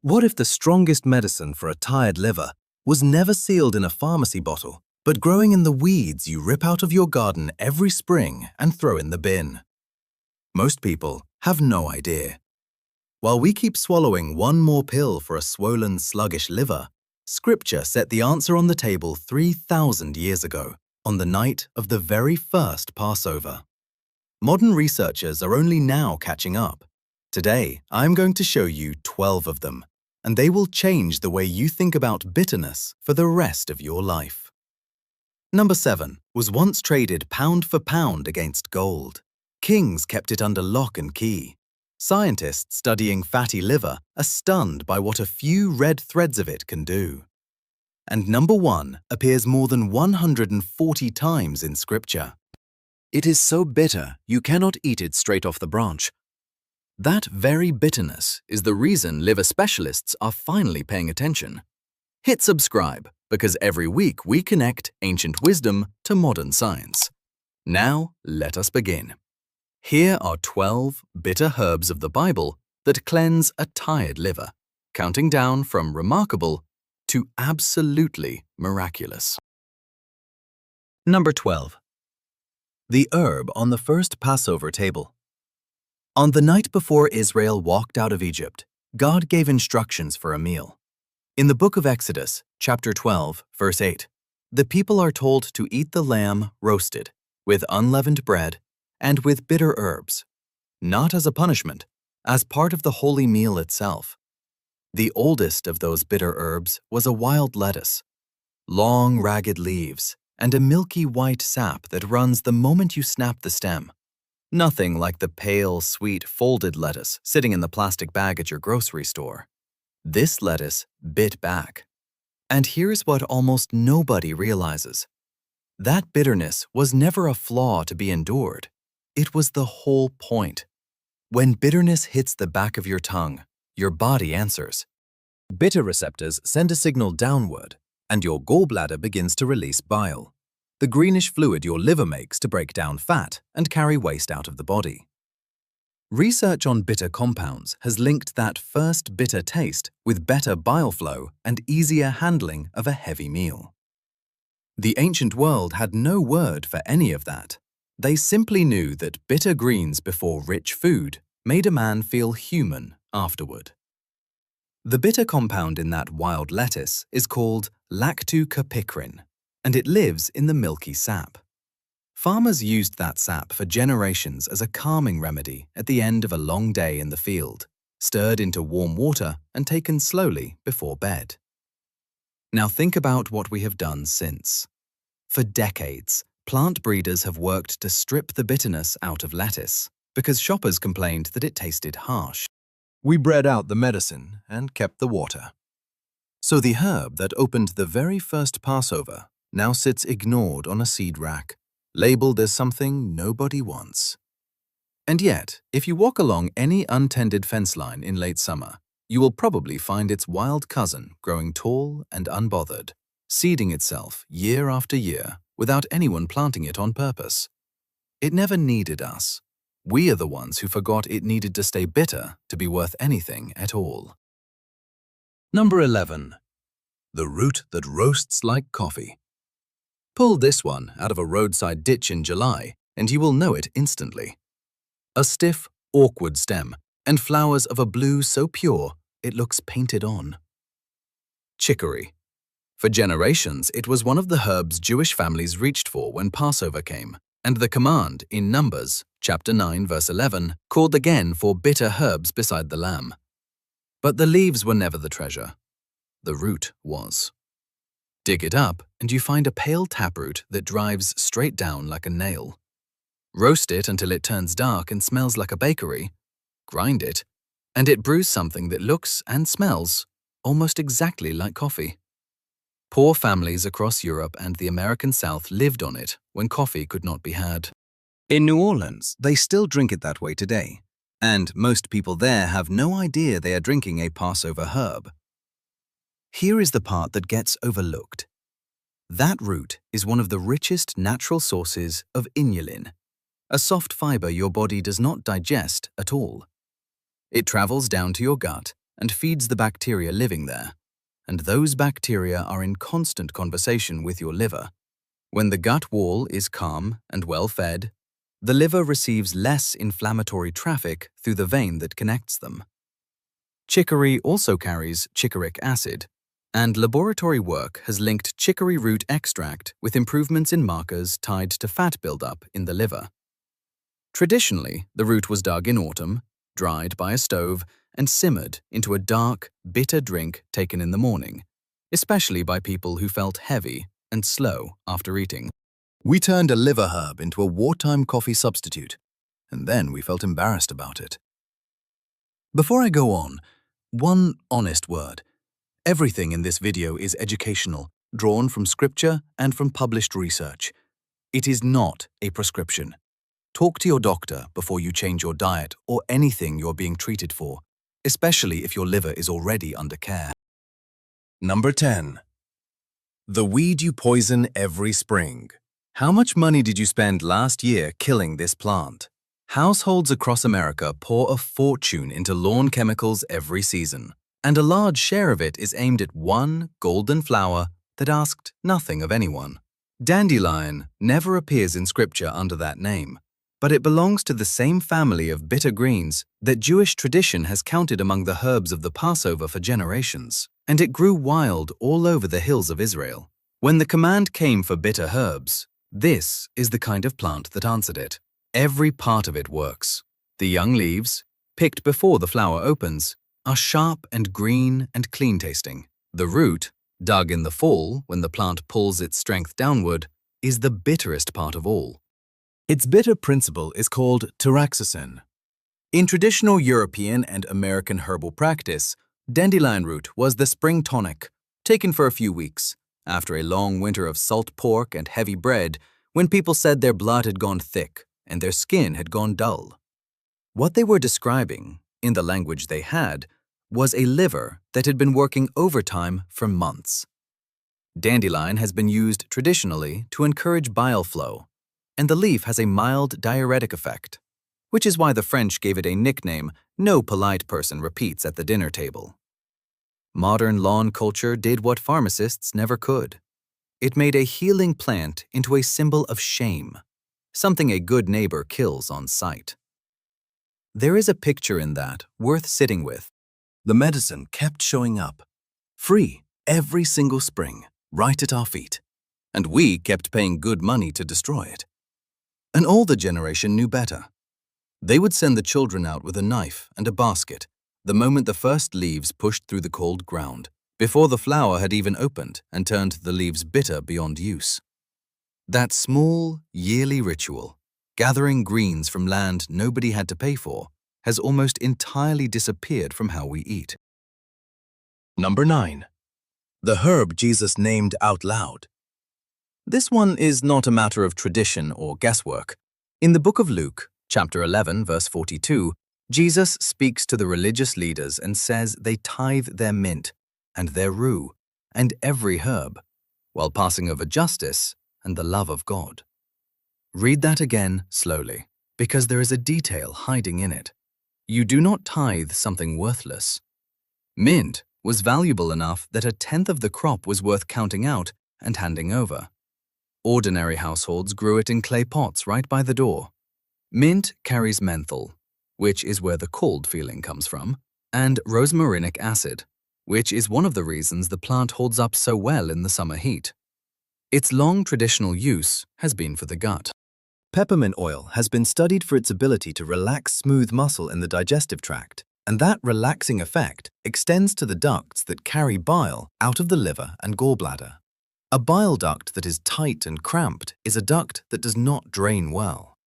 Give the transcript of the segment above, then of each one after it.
What if the strongest medicine for a tired liver was never sealed in a pharmacy bottle, but growing in the weeds you rip out of your garden every spring and throw in the bin? Most people have no idea. While we keep swallowing one more pill for a swollen, sluggish liver, Scripture set the answer on the table 3,000 years ago, on the night of the very first Passover. Modern researchers are only now catching up. Today, I'm going to show you 12 of them, and they will change the way you think about bitterness for the rest of your life. Number 7 was once traded pound for pound against gold. Kings kept it under lock and key. Scientists studying fatty liver are stunned by what a few red threads of it can do. And number 1 appears more than 140 times in Scripture. It is so bitter you cannot eat it straight off the branch. That very bitterness is the reason liver specialists are finally paying attention. Hit subscribe, because every week we connect ancient wisdom to modern science. Now, let us begin. Here are 12 bitter herbs of the Bible that cleanse a tired liver, counting down from remarkable to absolutely miraculous. Number 12. The herb on the first Passover table. On the night before Israel walked out of Egypt, God gave instructions for a meal. In the book of Exodus, chapter 12, verse 8, the people are told to eat the lamb roasted, with unleavened bread, and with bitter herbs, not as a punishment, as part of the holy meal itself. The oldest of those bitter herbs was a wild lettuce, long ragged leaves, and a milky white sap that runs the moment you snap the stem. Nothing like the pale, sweet, folded lettuce sitting in the plastic bag at your grocery store. This lettuce bit back. And here's what almost nobody realizes. That bitterness was never a flaw to be endured. It was the whole point. When bitterness hits the back of your tongue, your body answers. Bitter receptors send a signal downward, and your gallbladder begins to release bile, the greenish fluid your liver makes to break down fat and carry waste out of the body. Research on bitter compounds has linked that first bitter taste with better bile flow and easier handling of a heavy meal. The ancient world had no word for any of that. They simply knew that bitter greens before rich food made a man feel human afterward. The bitter compound in that wild lettuce is called lactocapicrin, and it lives in the milky sap. Farmers used that sap for generations as a calming remedy at the end of a long day in the field, stirred into warm water and taken slowly before bed. Now think about what we have done since. For decades, plant breeders have worked to strip the bitterness out of lettuce because shoppers complained that it tasted harsh. We bred out the medicine and kept the water. So the herb that opened the very first Passover now sits ignored on a seed rack, labeled as something nobody wants. And yet, if you walk along any untended fence line in late summer, you will probably find its wild cousin growing tall and unbothered, seeding itself year after year without anyone planting it on purpose. It never needed us. We are the ones who forgot it needed to stay bitter to be worth anything at all. Number 11. The root that roasts like coffee. Pull this one out of a roadside ditch in July, and you will know it instantly. A stiff, awkward stem, and flowers of a blue so pure it looks painted on. Chicory. For generations, it was one of the herbs Jewish families reached for when Passover came, and the command in Numbers, chapter 9, verse 11, called again for bitter herbs beside the lamb. But the leaves were never the treasure. The root was. Dig it up, and you find a pale taproot that drives straight down like a nail. Roast it until it turns dark and smells like a bakery. Grind it, and it brews something that looks and smells almost exactly like coffee. Poor families across Europe and the American South lived on it when coffee could not be had. In New Orleans, they still drink it that way today, and most people there have no idea they are drinking a Passover herb. Here is the part that gets overlooked. That root is one of the richest natural sources of inulin, a soft fiber your body does not digest at all. It travels down to your gut and feeds the bacteria living there. And those bacteria are in constant conversation with your liver. When the gut wall is calm and well fed, the liver receives less inflammatory traffic through the vein that connects them. Chicory also carries chicharic acid, and laboratory work has linked chicory root extract with improvements in markers tied to fat buildup in the liver. Traditionally, the root was dug in autumn, dried by a stove, and simmered into a dark, bitter drink taken in the morning, especially by people who felt heavy and slow after eating. We turned a liver herb into a wartime coffee substitute, and then we felt embarrassed about it. Before I go on, one honest word. Everything in this video is educational, drawn from scripture and from published research. It is not a prescription. Talk to your doctor before you change your diet or anything you're being treated for, especially if your liver is already under care. Number 10. The weed you poison every spring. How much money did you spend last year killing this plant? Households across America pour a fortune into lawn chemicals every season, and a large share of it is aimed at one golden flower that asked nothing of anyone. Dandelion never appears in scripture under that name, but it belongs to the same family of bitter greens that Jewish tradition has counted among the herbs of the Passover for generations, and it grew wild all over the hills of Israel. When the command came for bitter herbs, this is the kind of plant that answered it. Every part of it works. The young leaves, picked before the flower opens, are sharp and green and clean-tasting. The root, dug in the fall when the plant pulls its strength downward, is the bitterest part of all. Its bitter principle is called taraxacin. In traditional European and American herbal practice, dandelion root was the spring tonic, taken for a few weeks, after a long winter of salt pork and heavy bread, when people said their blood had gone thick and their skin had gone dull. What they were describing, in the language they had, was a liver that had been working overtime for months. Dandelion has been used traditionally to encourage bile flow, and the leaf has a mild diuretic effect, which is why the French gave it a nickname no polite person repeats at the dinner table. Modern lawn culture did what pharmacists never could. It made a healing plant into a symbol of shame, something a good neighbor kills on sight. There is a picture in that worth sitting with. The medicine kept showing up, free every single spring, right at our feet, and we kept paying good money to destroy it. An older generation knew better. They would send the children out with a knife and a basket the moment the first leaves pushed through the cold ground, before the flower had even opened and turned the leaves bitter beyond use. That small, yearly ritual, gathering greens from land nobody had to pay for, has almost entirely disappeared from how we eat. Number 9. The herb Jesus named out loud. This one is not a matter of tradition or guesswork. In the book of Luke, chapter 11, verse 42, Jesus speaks to the religious leaders and says they tithe their mint and their rue and every herb, while passing over justice and the love of God. Read that again slowly, because there is a detail hiding in it. You do not tithe something worthless. Mint was valuable enough that a tenth of the crop was worth counting out and handing over. Ordinary households grew it in clay pots right by the door. Mint carries menthol, which is where the cold feeling comes from, and rosmarinic acid, which is one of the reasons the plant holds up so well in the summer heat. Its long traditional use has been for the gut. Peppermint oil has been studied for its ability to relax smooth muscle in the digestive tract, and that relaxing effect extends to the ducts that carry bile out of the liver and gallbladder. A bile duct that is tight and cramped is a duct that does not drain well.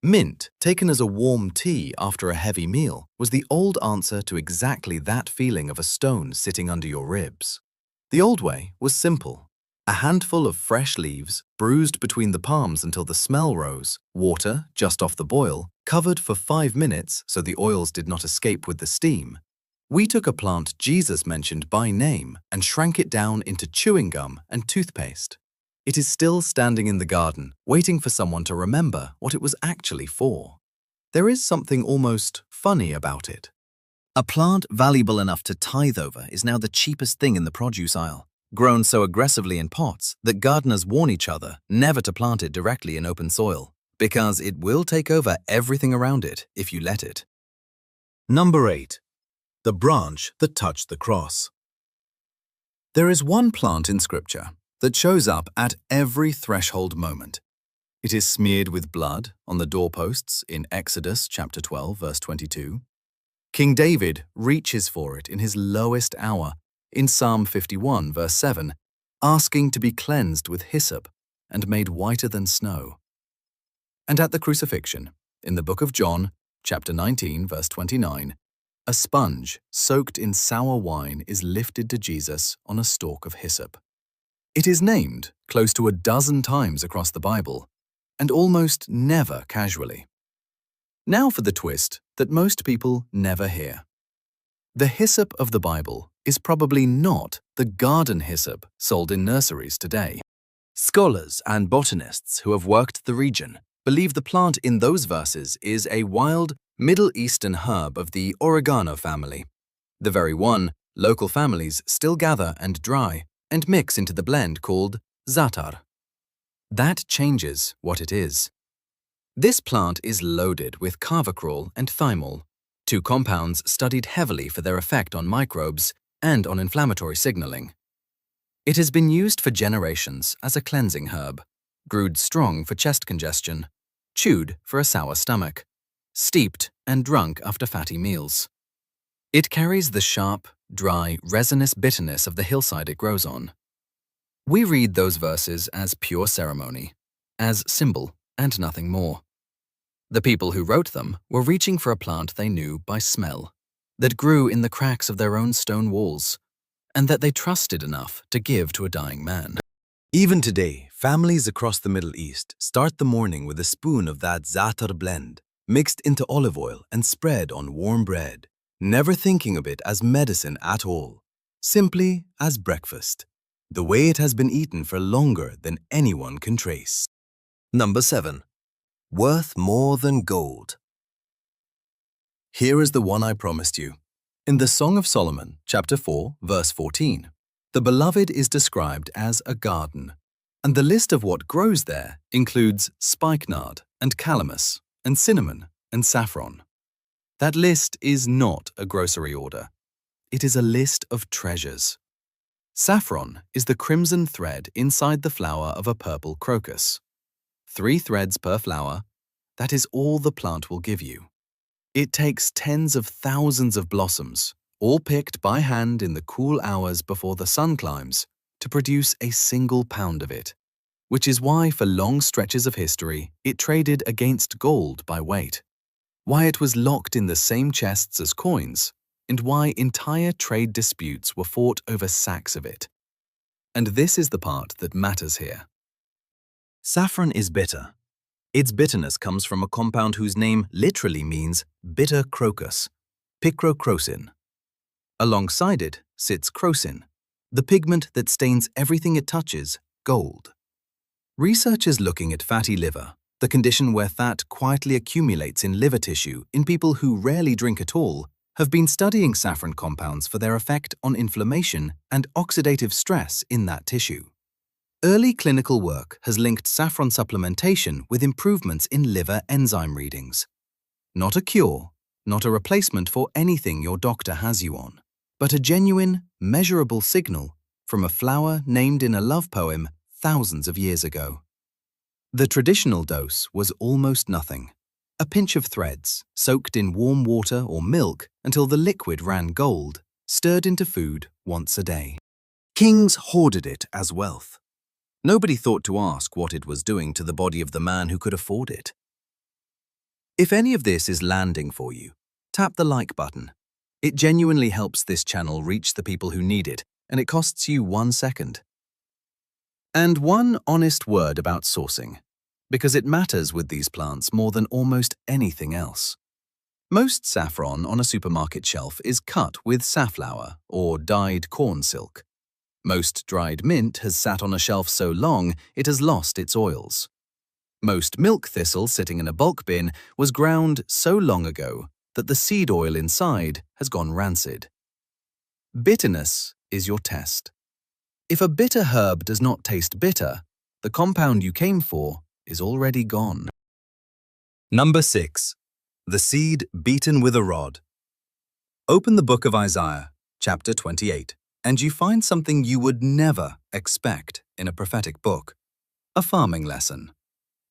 Mint, taken as a warm tea after a heavy meal, was the old answer to exactly that feeling of a stone sitting under your ribs. The old way was simple. A handful of fresh leaves, bruised between the palms until the smell rose, water just off the boil, covered for 5 minutes so the oils did not escape with the steam. We took a plant Jesus mentioned by name and shrank it down into chewing gum and toothpaste. It is still standing in the garden, waiting for someone to remember what it was actually for. There is something almost funny about it. A plant valuable enough to tithe over is now the cheapest thing in the produce aisle, grown so aggressively in pots that gardeners warn each other never to plant it directly in open soil, because it will take over everything around it if you let it. Number 8. The branch that touched the cross. There is one plant in Scripture that shows up at every threshold moment. It is smeared with blood on the doorposts in Exodus chapter 12, verse 22. King David reaches for it in his lowest hour in Psalm 51, verse 7, asking to be cleansed with hyssop and made whiter than snow. And at the crucifixion, in the book of John, chapter 19, verse 29, a sponge soaked in sour wine is lifted to Jesus on a stalk of hyssop. It is named close to a dozen times across the Bible, and almost never casually. Now for the twist that most people never hear. The hyssop of the Bible is probably not the garden hyssop sold in nurseries today. Scholars and botanists who have worked the region believe the plant in those verses is a wild Middle Eastern herb of the oregano family, the very one local families still gather and dry and mix into the blend called za'atar. That changes what it is. This plant is loaded with carvacrol and thymol, two compounds studied heavily for their effect on microbes and on inflammatory signaling. It has been used for generations as a cleansing herb, brewed strong for chest congestion, chewed for a sour stomach, steeped and drunk after fatty meals. It carries the sharp, dry, resinous bitterness of the hillside it grows on. We read those verses as pure ceremony, as symbol and nothing more. The people who wrote them were reaching for a plant they knew by smell, that grew in the cracks of their own stone walls, and that they trusted enough to give to a dying man. Even today, families across the Middle East start the morning with a spoon of that za'atar blend, mixed into olive oil and spread on warm bread, never thinking of it as medicine at all, simply as breakfast, the way it has been eaten for longer than anyone can trace. Number 7. Worth more than gold. Here is the one I promised you. In the Song of Solomon, chapter 4, verse 14, the beloved is described as a garden, and the list of what grows there includes spikenard and calamus and cinnamon and saffron. That list is not a grocery order. It is a list of treasures. Saffron is the crimson thread inside the flower of a purple crocus. 3 threads per flower, that is all the plant will give you. It takes tens of thousands of blossoms, all picked by hand in the cool hours before the sun climbs, to produce a single pound of it, which is why for long stretches of history it traded against gold by weight, why it was locked in the same chests as coins, and why entire trade disputes were fought over sacks of it. And this is the part that matters here. Saffron is bitter. Its bitterness comes from a compound whose name literally means bitter crocus, picrocrosin. Alongside it sits crosin, the pigment that stains everything it touches gold. Researchers looking at fatty liver, the condition where fat quietly accumulates in liver tissue in people who rarely drink at all, have been studying saffron compounds for their effect on inflammation and oxidative stress in that tissue. Early clinical work has linked saffron supplementation with improvements in liver enzyme readings. Not a cure, not a replacement for anything your doctor has you on, but a genuine, measurable signal from a flower named in a love poem thousands of years ago. The traditional dose was almost nothing. A pinch of threads, soaked in warm water or milk until the liquid ran gold, stirred into food once a day. Kings hoarded it as wealth. Nobody thought to ask what it was doing to the body of the man who could afford it. If any of this is landing for you, tap the like button. It genuinely helps this channel reach the people who need it, and it costs you 1 second. And one honest word about sourcing, because it matters with these plants more than almost anything else. Most saffron on a supermarket shelf is cut with safflower or dyed corn silk. Most dried mint has sat on a shelf so long it has lost its oils. Most milk thistle sitting in a bulk bin was ground so long ago that the seed oil inside has gone rancid. Bitterness is your test. If a bitter herb does not taste bitter, the compound you came for is already gone. Number 6. The seed beaten with a rod. Open the book of Isaiah, chapter 28, and you find something you would never expect in a prophetic book. A farming lesson.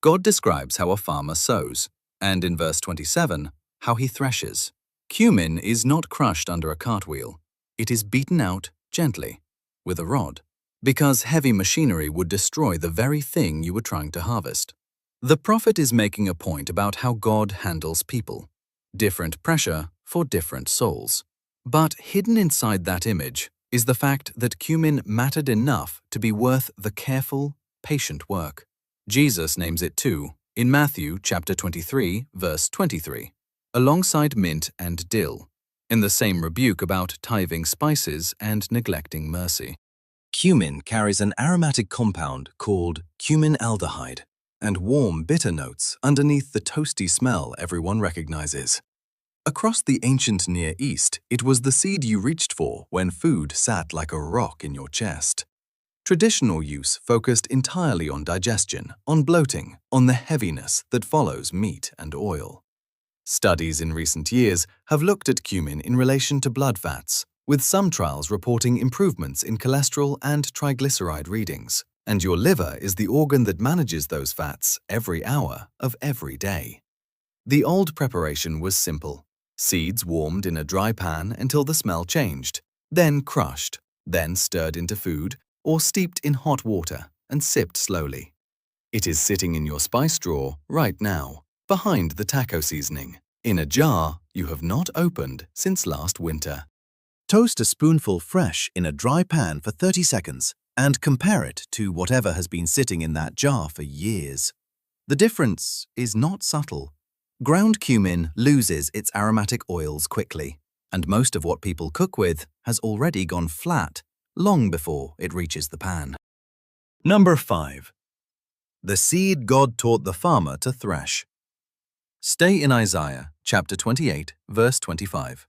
God describes how a farmer sows, and in verse 27, how he threshes. Cumin is not crushed under a cartwheel. It is beaten out gently, with a rod, because heavy machinery would destroy the very thing you were trying to harvest. The prophet is making a point about how God handles people. Different pressure for different souls. But hidden inside that image is the fact that cumin mattered enough to be worth the careful, patient work. Jesus names it too, in Matthew chapter 23, verse 23, alongside mint and dill, in the same rebuke about tithing spices and neglecting mercy. Cumin carries an aromatic compound called cuminaldehyde and warm, bitter notes underneath the toasty smell everyone recognizes. Across the ancient Near East, it was the seed you reached for when food sat like a rock in your chest. Traditional use focused entirely on digestion, on bloating, on the heaviness that follows meat and oil. Studies in recent years have looked at cumin in relation to blood fats, with some trials reporting improvements in cholesterol and triglyceride readings. And your liver is the organ that manages those fats every hour of every day. The old preparation was simple. Seeds warmed in a dry pan until the smell changed, then crushed, then stirred into food, or steeped in hot water and sipped slowly. It is sitting in your spice drawer right now, behind the taco seasoning, in a jar you have not opened since last winter. Toast a spoonful fresh in a dry pan for 30 seconds and compare it to whatever has been sitting in that jar for years. The difference is not subtle. Ground cumin loses its aromatic oils quickly, and most of what people cook with has already gone flat long before it reaches the pan. Number 5. The seed God taught the farmer to thresh. Stay in Isaiah chapter 28, verse 25.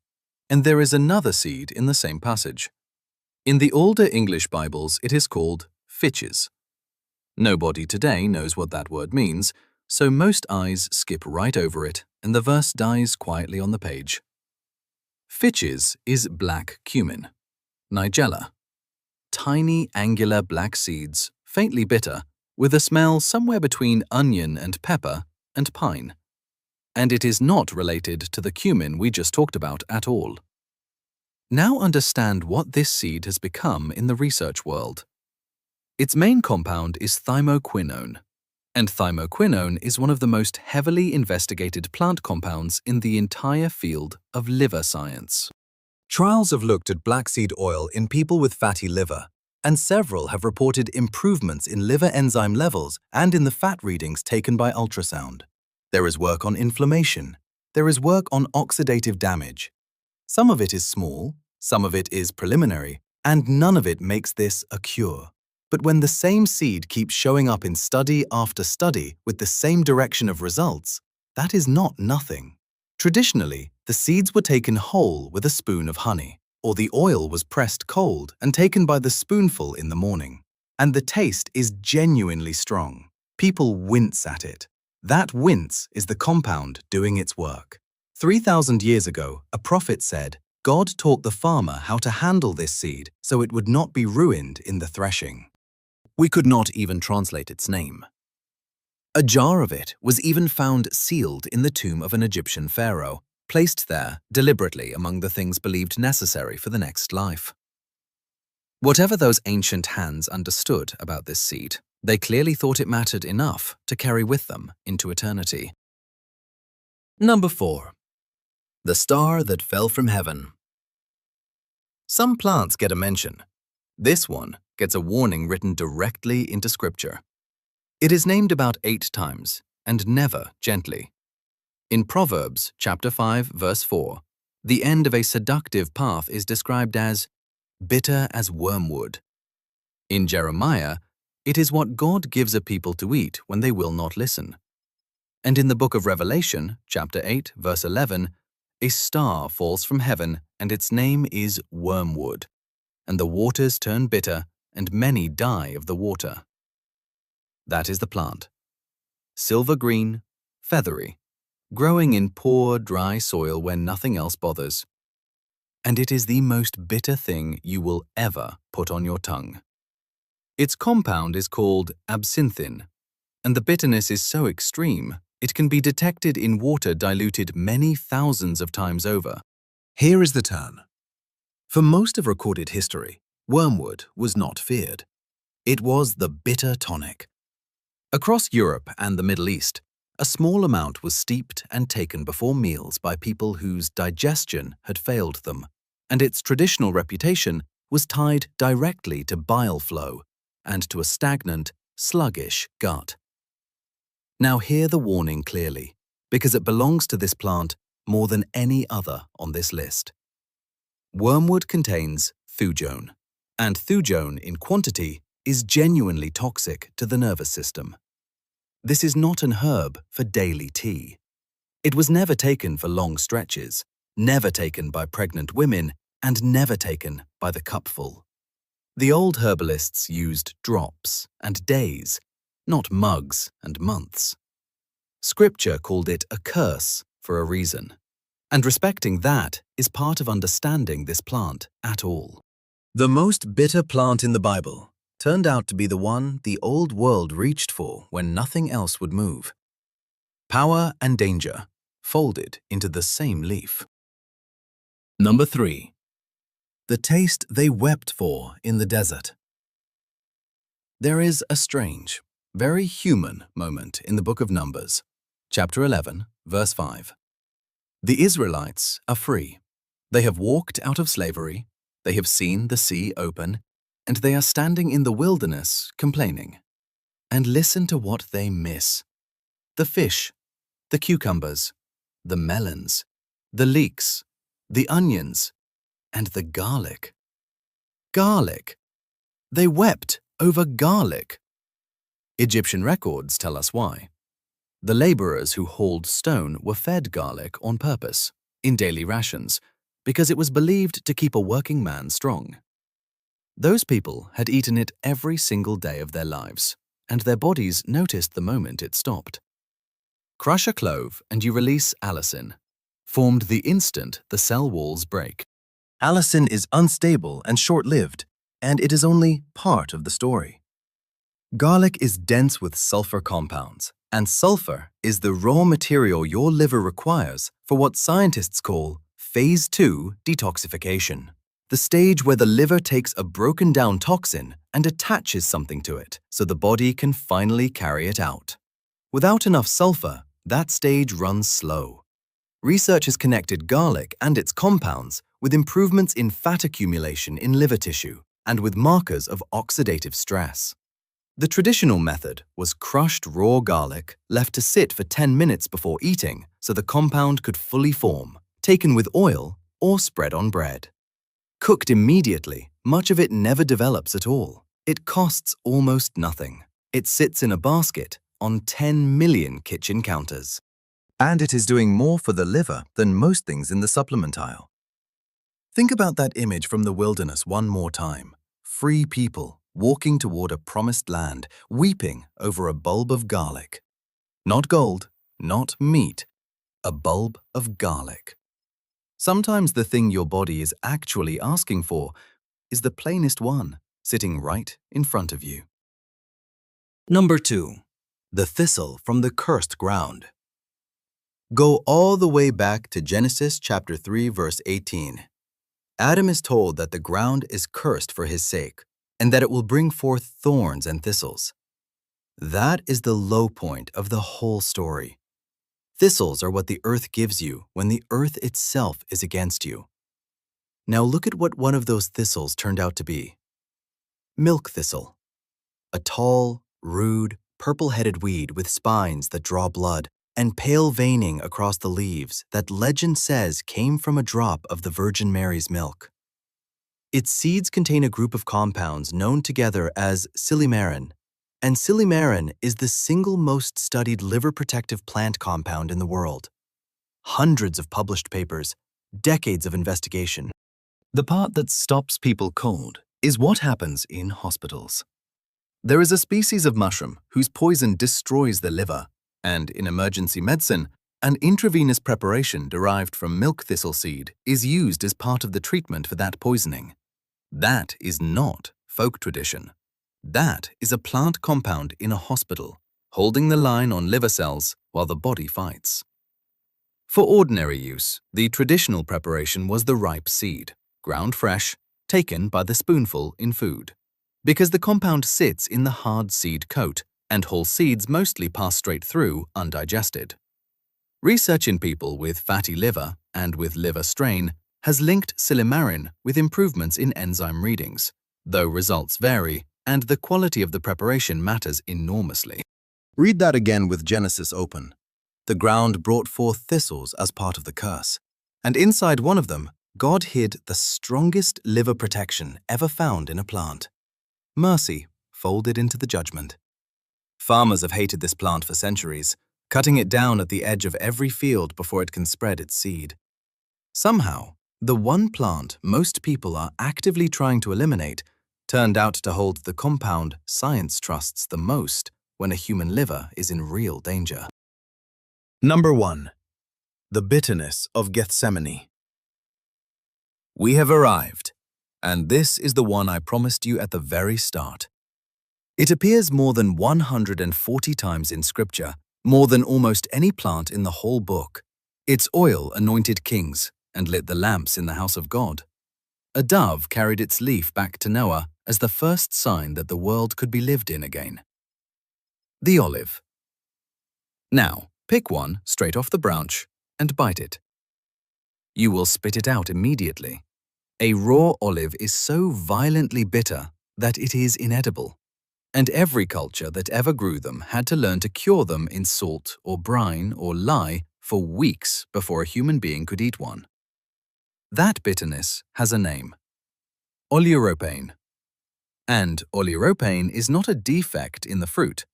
And there is another seed in the same passage. In the older English Bibles, it is called fitches. Nobody today knows what that word means, so most eyes skip right over it and the verse dies quietly on the page. Fitches is black cumin, nigella. Tiny, angular black seeds, faintly bitter, with a smell somewhere between onion and pepper and pine. And it is not related to the cumin we just talked about at all. Now understand what this seed has become in the research world. Its main compound is thymoquinone, and thymoquinone is one of the most heavily investigated plant compounds in the entire field of liver science. Trials have looked at black seed oil in people with fatty liver, and several have reported improvements in liver enzyme levels and in the fat readings taken by ultrasound. There is work on inflammation. There is work on oxidative damage. Some of it is small, some of it is preliminary, and none of it makes this a cure. But when the same seed keeps showing up in study after study with the same direction of results, that is not nothing. Traditionally, the seeds were taken whole with a spoon of honey, or the oil was pressed cold and taken by the spoonful in the morning. And the taste is genuinely strong. People wince at it. That wince is the compound doing its work. 3,000 years ago, a prophet said, God taught the farmer how to handle this seed so it would not be ruined in the threshing. We could not even translate its name. A jar of it was even found sealed in the tomb of an Egyptian pharaoh, placed there deliberately among the things believed necessary for the next life. Whatever those ancient hands understood about this seed, they clearly thought it mattered enough to carry with them into eternity. Number 4. The star that fell from heaven. Some plants get a mention. This one gets a warning written directly into Scripture. It is named about 8 times, and never gently. In Proverbs chapter 5, verse 4, the end of a seductive path is described as bitter as wormwood. In Jeremiah, it is what God gives a people to eat when they will not listen. And in the book of Revelation, chapter 8, verse 11, A star falls from heaven, and its name is wormwood, and the waters turn bitter, and many die of the water. That is the plant. Silver green, feathery, growing in poor, dry soil where nothing else bothers. And it is the most bitter thing you will ever put on your tongue. Its compound is called absinthin, and the bitterness is so extreme it can be detected in water diluted many thousands of times over. Here is the turn. For most of recorded history, wormwood was not feared. It was the bitter tonic. Across Europe and the Middle East, a small amount was steeped and taken before meals by people whose digestion had failed them, and its traditional reputation was tied directly to bile flow and to a stagnant, sluggish gut. Now hear the warning clearly, because it belongs to this plant more than any other on this list. Wormwood contains thujone, and thujone in quantity is genuinely toxic to the nervous system. This is not an herb for daily tea. It was never taken for long stretches, never taken by pregnant women, and never taken by the cupful. The old herbalists used drops and days, not mugs and months. Scripture called it a curse for a reason, and respecting that is part of understanding this plant at all. The most bitter plant in the Bible turned out to be the one the old world reached for when nothing else would move. Power and danger folded into the same leaf. Number 3. The taste they wept for in the desert. There is a strange, very human moment in the book of Numbers, chapter 11, verse 5. The Israelites are free. They have walked out of slavery, they have seen the sea open, and they are standing in the wilderness complaining. And listen to what they miss. The fish, the cucumbers, the melons, the leeks, the onions, and the garlic. Garlic! They wept over garlic. Egyptian records tell us why. The laborers who hauled stone were fed garlic on purpose, in daily rations, because it was believed to keep a working man strong. Those people had eaten it every single day of their lives, and their bodies noticed the moment it stopped. Crush a clove and you release allicin, formed the instant the cell walls break. Allicin is unstable and short-lived, and it is only part of the story. Garlic is dense with sulfur compounds, and sulfur is the raw material your liver requires for what scientists call Phase 2 detoxification, the stage where the liver takes a broken-down toxin and attaches something to it so the body can finally carry it out. Without enough sulfur, that stage runs slow. Research has connected garlic and its compounds with improvements in fat accumulation in liver tissue and with markers of oxidative stress. The traditional method was crushed raw garlic left to sit for 10 minutes before eating so the compound could fully form, taken with oil or spread on bread. Cooked immediately, much of it never develops at all. It costs almost nothing. It sits in a basket on 10 million kitchen counters. And it is doing more for the liver than most things in the supplement aisle. Think about that image from the wilderness one more time. Free people walking toward a promised land, weeping over a bulb of garlic. Not gold, not meat, a bulb of garlic. Sometimes the thing your body is actually asking for is the plainest one, sitting right in front of you. Number 2. The thistle from the cursed ground. Go all the way back to Genesis chapter 3, verse 18. Adam is told that the ground is cursed for his sake, and that it will bring forth thorns and thistles. That is the low point of the whole story. Thistles are what the earth gives you when the earth itself is against you. Now look at what one of those thistles turned out to be. Milk thistle. A tall, rude, purple-headed weed with spines that draw blood and pale veining across the leaves that legend says came from a drop of the Virgin Mary's milk. Its seeds contain a group of compounds known together as silymarin, and silymarin is the single most studied liver-protective plant compound in the world. Hundreds of published papers, decades of investigation. The part that stops people cold is what happens in hospitals. There is a species of mushroom whose poison destroys the liver, and in emergency medicine, an intravenous preparation derived from milk thistle seed is used as part of the treatment for that poisoning. That is not folk tradition. That is a plant compound in a hospital, holding the line on liver cells while the body fights. For ordinary use, the traditional preparation was the ripe seed, ground fresh, taken by the spoonful in food. Because the compound sits in the hard seed coat, and whole seeds mostly pass straight through undigested. Research in people with fatty liver and with liver strain has linked silymarin with improvements in enzyme readings, though results vary and the quality of the preparation matters enormously. Read that again with Genesis open. The ground brought forth thistles as part of the curse, and inside one of them, God hid the strongest liver protection ever found in a plant. Mercy folded into the judgment. Farmers have hated this plant for centuries, cutting it down at the edge of every field before it can spread its seed. Somehow, the one plant most people are actively trying to eliminate turned out to hold the compound science trusts the most when a human liver is in real danger. Number 1. The bitterness of Gethsemane. We have arrived, and this is the one I promised you at the very start. It appears more than 140 times in Scripture, more than almost any plant in the whole book. Its oil anointed kings and lit the lamps in the house of God. A dove carried its leaf back to Noah as the first sign that the world could be lived in again. The olive. Now, pick one straight off the branch and bite it. You will spit it out immediately. A raw olive is so violently bitter that it is inedible, and every culture that ever grew them had to learn to cure them in salt or brine or lye for weeks before a human being could eat one. That bitterness has a name: oleuropein. And oleuropein is not a defect in the fruit.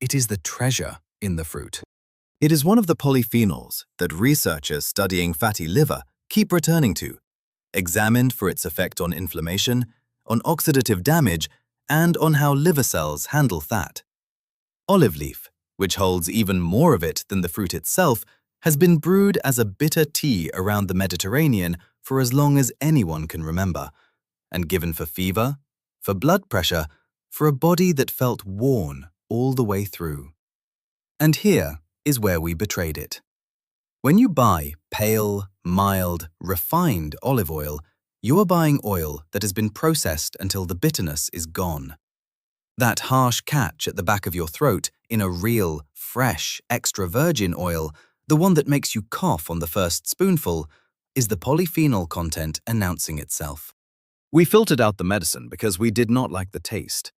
It is the treasure in the fruit. It is one of the polyphenols that researchers studying fatty liver keep returning to, examined for its effect on inflammation, on oxidative damage, and on how liver cells handle fat. Olive leaf, which holds even more of it than the fruit itself, has been brewed as a bitter tea around the Mediterranean for as long as anyone can remember, and given for fever, for blood pressure, for a body that felt worn all the way through. And here is where we betrayed it. When you buy pale, mild, refined olive oil, you are buying oil that has been processed until the bitterness is gone. That harsh catch at the back of your throat in a real, fresh, extra virgin oil, the one that makes you cough on the first spoonful, is the polyphenol content announcing itself. We filtered out the medicine because we did not like the taste,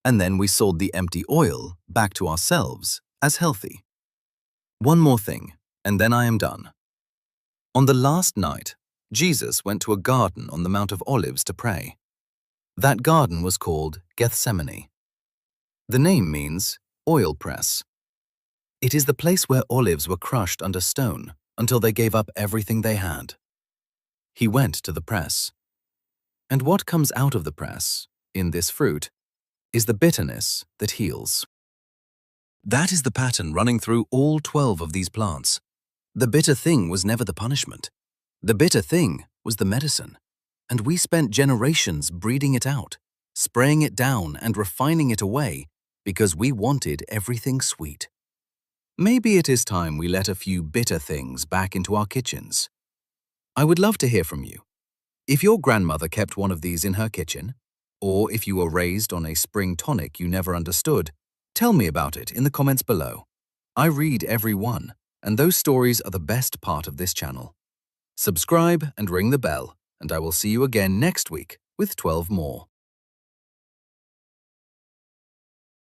and then we sold the empty oil back to ourselves as healthy. One more thing, and then I am done. On the last night, Jesus went to a garden on the Mount of Olives to pray. That garden was called Gethsemane. The name means oil press. It is the place where olives were crushed under stone until they gave up everything they had. He went to the press. And what comes out of the press, in this fruit, is the bitterness that heals. That is the pattern running through all 12 of these plants. The bitter thing was never the punishment. The bitter thing was the medicine. And we spent generations breeding it out, spraying it down and refining it away because we wanted everything sweet. Maybe it is time we let a few bitter things back into our kitchens. I would love to hear from you. If your grandmother kept one of these in her kitchen, or if you were raised on a spring tonic you never understood, tell me about it in the comments below. I read every one, and those stories are the best part of this channel. Subscribe and ring the bell, and I will see you again next week with 12 more.